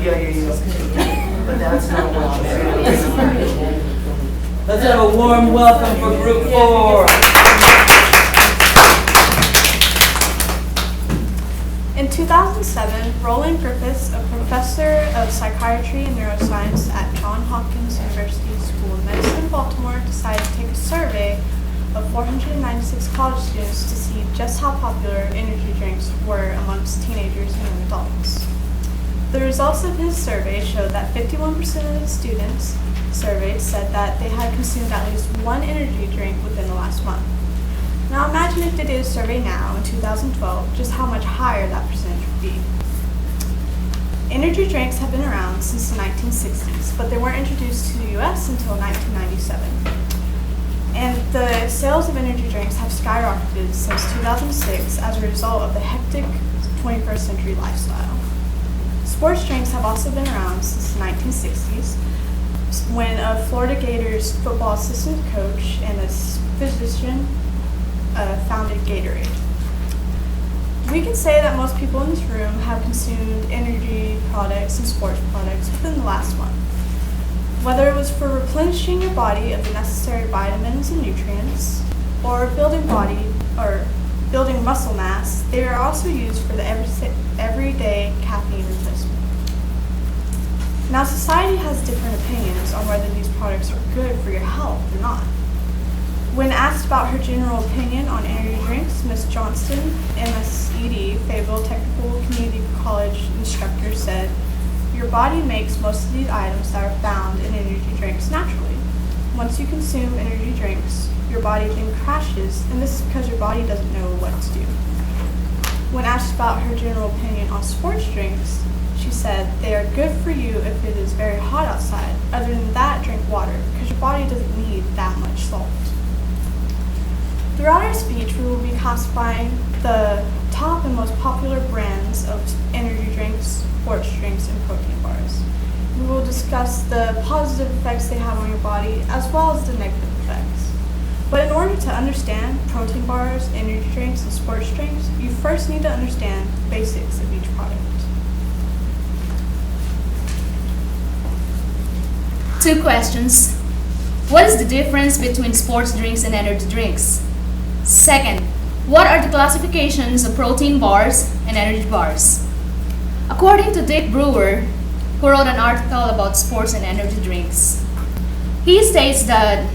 But that's not what Let's have a warm welcome for Group 4. In 2007, Roland Griffiths, a professor of psychiatry and neuroscience at Johns Hopkins University School of Medicine in Baltimore, decided to take a survey of 496 college students to see just how popular energy drinks were amongst teenagers and young adults. The results of his survey showed that 51% of the students surveyed said that they had consumed at least one energy drink within the last month. Now imagine if they did a survey now in 2012, just how much higher that percentage would be. Energy drinks have been around since the 1960s, but they weren't introduced to the US until 1997. And the sales of energy drinks have skyrocketed since 2006 as a result of the hectic 21st century lifestyle. Sports drinks have also been around since the 1960s, when a Florida Gators football assistant coach and a physician founded Gatorade. We can say that most people in this room have consumed energy products and sports products within the last month. Whether it was for replenishing your body of the necessary vitamins and nutrients, or building muscle mass, they are also used for the everyday caffeine replacement. Now, society has different opinions on whether these products are good for your health or not. When asked about her general opinion on energy drinks, Ms. Johnston, MSED, Fayetteville Technical Community College instructor, said, "Your body makes most of these items that are found in energy drinks naturally. Once you consume energy drinks, your body then crashes, and this is because your body doesn't know what to do." When asked about her general opinion on sports drinks, she said, "They are good for you if it is very hot outside. Other than that, drink water, because your body doesn't need that much salt." Throughout our speech, we will be classifying the top and most popular brands of energy drinks, sports drinks, and protein bars. We will discuss the positive effects they have on your body, as well as the negative effects. But in order to understand protein bars, energy drinks, and sports drinks, you first need to understand the basics of each product. 2 questions. What is the difference between sports drinks and energy drinks? Second, what are the classifications of protein bars and energy bars? According to Dick Brewer, who wrote an article about sports and energy drinks, he states that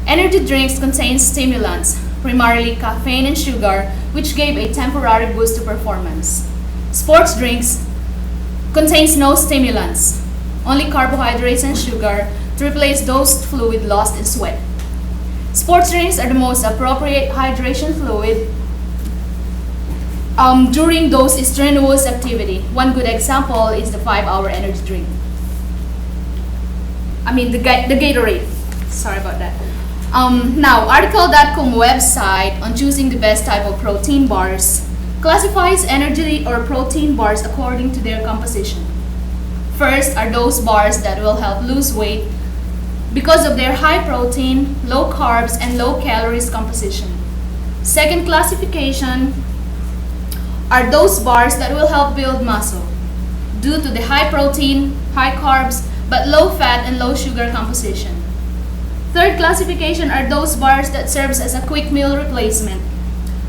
energy drinks contain stimulants, primarily caffeine and sugar, which gave a temporary boost to performance. Sports drinks contains no stimulants, only carbohydrates and sugar to replace those fluid lost in sweat. Sports drinks are the most appropriate hydration fluid during those strenuous activity. One good example is the 5-hour energy drink. The Gatorade. Sorry about that. Now, Article.com website on choosing the best type of protein bars classifies energy or protein bars according to their composition. First are those bars that will help lose weight because of their high protein, low carbs, and low calories composition. Second classification are those bars that will help build muscle due to the high protein, high carbs, but low fat and low sugar composition. Third classification are those bars that serves as a quick meal replacement,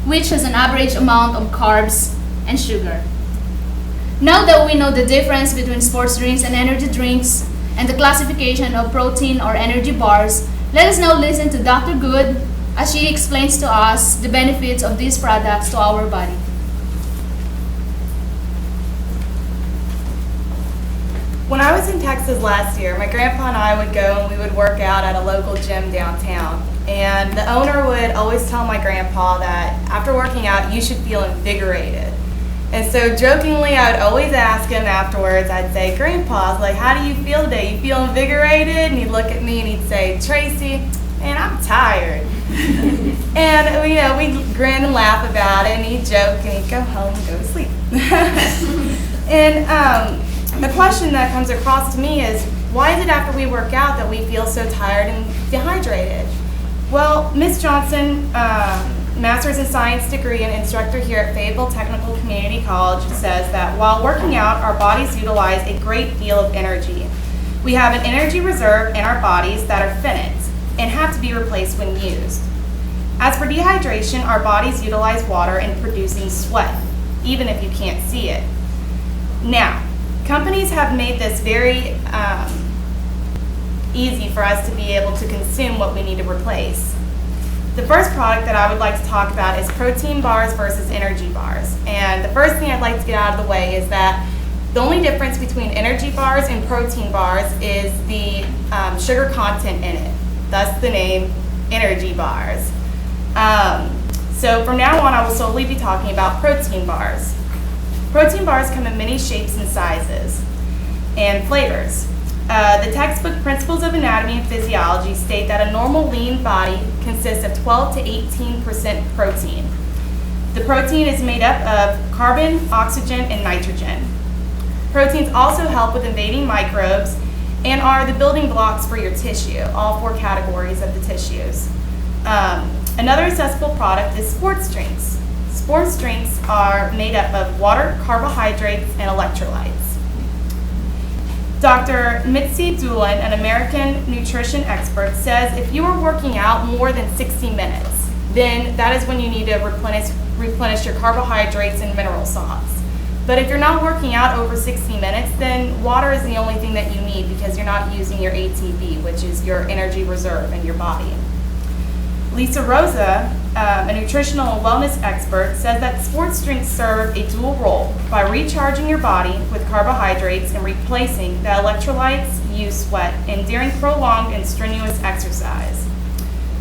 which has an average amount of carbs and sugar. Now that we know the difference between sports drinks and energy drinks and the classification of protein or energy bars, let us now listen to Dr. Good as she explains to us the benefits of these products to our body. When I was in Texas last year, my grandpa and I would go and we would work out at a local gym downtown. And the owner would always tell my grandpa that after working out, you should feel invigorated. And so jokingly, I would always ask him afterwards, I'd say, "Grandpa, like, how do you feel today? You feel invigorated?" And he'd look at me and he'd say, "Tracy, man, I'm tired." And we'd grin and laugh about it, and he'd joke, and he'd go home and go to sleep. And the question that comes across to me is, why is it after we work out that we feel so tired and dehydrated? Well, Miss Johnson Master's in Science degree and instructor here at Fayetteville Technical Community College, says that while working out, our bodies utilize a great deal of energy. We have an energy reserve in our bodies that are finite and have to be replaced when used. As for dehydration, our bodies utilize water in producing sweat, even if you can't see it. Now, companies have made this very easy for us to be able to consume what we need to replace. The first product that I would like to talk about is protein bars versus energy bars. And the first thing I'd like to get out of the way is that the only difference between energy bars and protein bars is the sugar content in it. Thus the name energy bars. So from now on, I will solely be talking about protein bars. Protein bars come in many shapes and sizes and flavors. The textbook Principles of Anatomy and Physiology state that a normal lean body consists of 12 to 18% protein. The protein is made up of carbon, oxygen, and nitrogen. Proteins also help with invading microbes and are the building blocks for your tissue, all four categories of the tissues. Another accessible product is sports drinks. Sports drinks are made up of water, carbohydrates, and electrolytes. Dr. Mitzi Doolin, an American nutrition expert, says if you are working out more than 60 minutes, then that is when you need to replenish your carbohydrates and mineral salts. But if you're not working out over 60 minutes, then water is the only thing that you need because you're not using your ATP, which is your energy reserve in your body. Lisa Rosa, a nutritional and wellness expert, says that sports drinks serve a dual role by recharging your body with carbohydrates and replacing the electrolytes you sweat and during prolonged and strenuous exercise.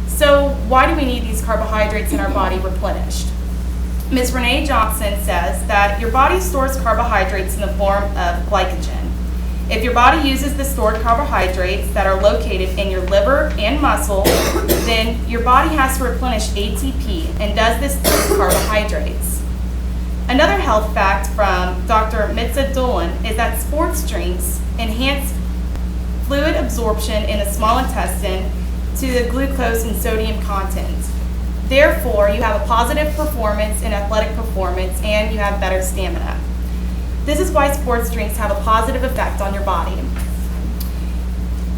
So why do we need these carbohydrates in our body replenished? Ms. Renee Johnson says that your body stores carbohydrates in the form of glycogen. If your body uses the stored carbohydrates that are located in your liver and muscle, then your body has to replenish ATP and does this through carbohydrates. Another health fact from Dr. Mitzi Doolin is that sports drinks enhance fluid absorption in the small intestine to the glucose and sodium content. Therefore, you have a positive performance in athletic performance and you have better stamina. This is why sports drinks have a positive effect on your body.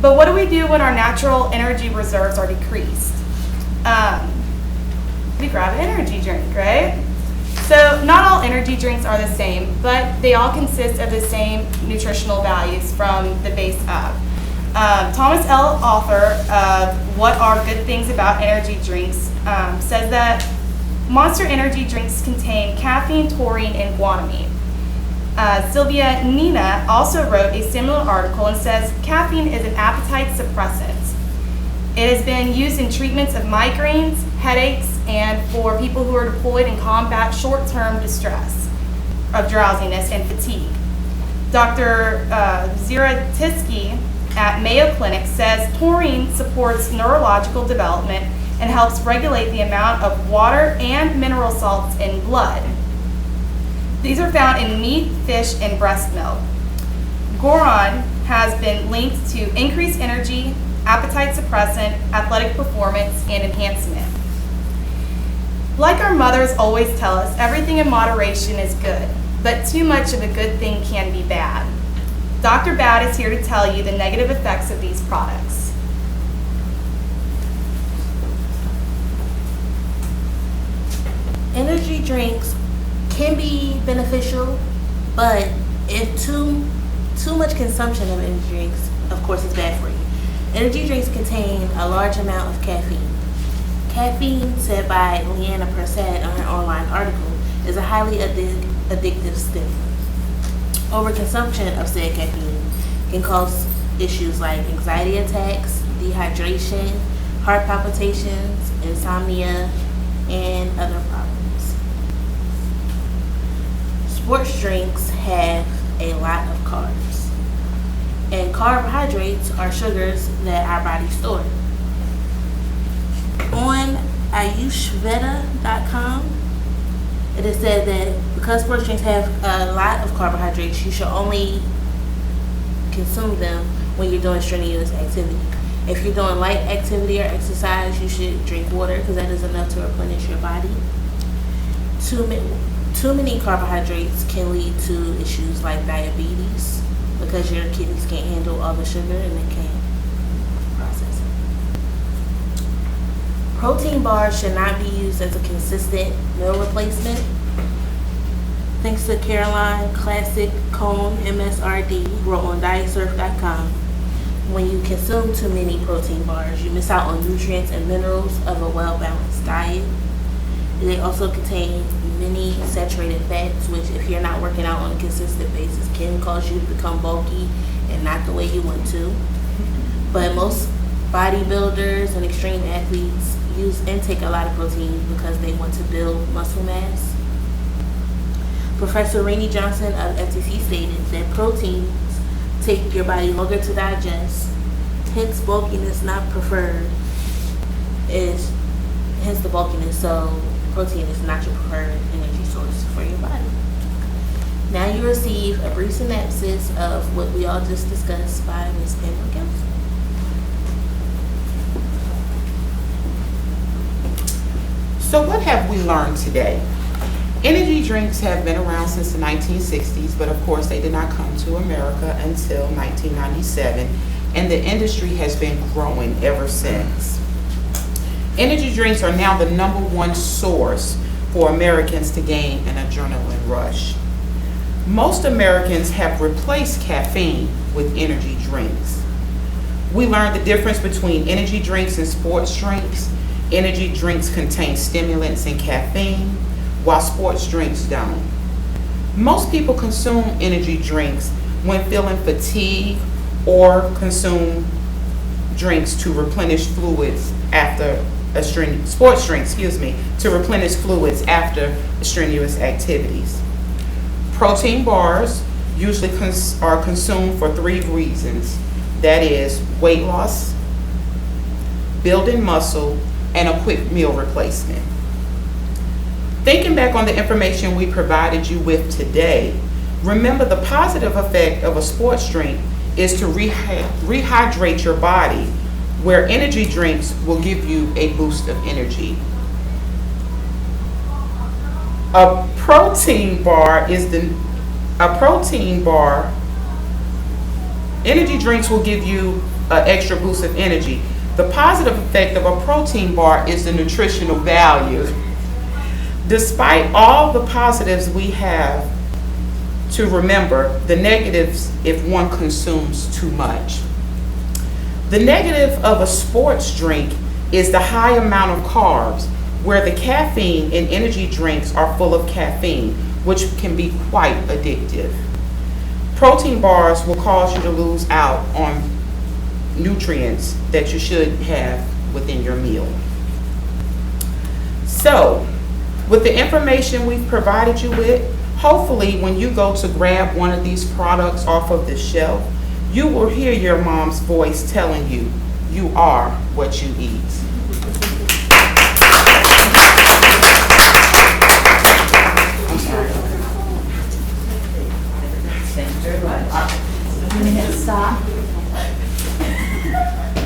But what do we do when our natural energy reserves are decreased? We grab an energy drink, right? So not all energy drinks are the same, but they all consist of the same nutritional values from the base up. Thomas L. Author of What Are Good Things About Energy Drinks says that Monster energy drinks contain caffeine, taurine, and guanine. Sylvia Nina also wrote a similar article and says caffeine is an appetite suppressant. It has been used in treatments of migraines, headaches, and for people who are deployed in combat short-term distress of drowsiness and fatigue. Dr. Ziratisky at Mayo Clinic says taurine supports neurological development and helps regulate the amount of water and mineral salts in blood. These are found in meat, fish, and breast milk. Goron has been linked to increased energy, appetite suppressant, athletic performance, and enhancement. Like our mothers always tell us, everything in moderation is good, but too much of a good thing can be bad. Dr. Bad is here to tell you the negative effects of these products. Energy drinks can be beneficial, but if too much consumption of energy drinks, of course, is bad for you. Energy drinks contain a large amount of caffeine. Caffeine, said by Leanna Persad on her online article, is a highly addictive stimulant. Overconsumption of said caffeine can cause issues like anxiety attacks, dehydration, heart palpitations, insomnia, and other problems. Sports drinks have a lot of carbs, and carbohydrates are sugars that our body stores. On ayurveda.com, it is said that because sports drinks have a lot of carbohydrates, you should only consume them when you're doing strenuous activity. If you're doing light activity or exercise, you should drink water because that is enough to replenish your body. Too many carbohydrates can lead to issues like diabetes because your kidneys can't handle all the sugar and they can't process it. Protein bars should not be used as a consistent meal replacement. Thanks to Caroline Classic Cone MSRD, wrote on dietsurf.com, when you consume too many protein bars, you miss out on nutrients and minerals of a well-balanced diet. They also contain many saturated fats, which if you're not working out on a consistent basis can cause you to become bulky and not the way you want to. But most bodybuilders and extreme athletes use and take a lot of protein because they want to build muscle mass. Professor Rainey Johnson of FTC stated that proteins take your body longer to digest, hence bulkiness not preferred hence the bulkiness, so protein is not your preferred energy source for your body. Now you receive a brief synopsis of what we all just discussed by Ms. Pamela Kelso. So what have we learned today? Energy drinks have been around since the 1960s, but of course they did not come to America until 1997, and the industry has been growing ever since. Energy drinks are now the #1 source for Americans to gain an adrenaline rush. Most Americans have replaced caffeine with energy drinks. We learned the difference between energy drinks and sports drinks. Energy drinks contain stimulants and caffeine, while sports drinks don't. Most people consume energy drinks when feeling fatigue or consume drinks to replenish fluids after sports drinks, to replenish fluids after strenuous activities. Protein bars usually are consumed for 3 reasons. That is weight loss, building muscle, and a quick meal replacement. Thinking back on the information we provided you with today, remember the positive effect of a sports drink is to rehydrate your body, where energy drinks will give you a boost of energy. Energy drinks will give you an extra boost of energy. The positive effect of a protein bar is the nutritional value. Despite all the positives we have to remember, the negatives if one consumes too much. The negative of a sports drink is the high amount of carbs, where the caffeine in energy drinks are full of caffeine, which can be quite addictive. Protein bars will cause you to lose out on nutrients that you should have within your meal. So, with the information we've provided you with, hopefully when you go to grab one of these products off of the shelf, you will hear your mom's voice telling you, you are what you eat.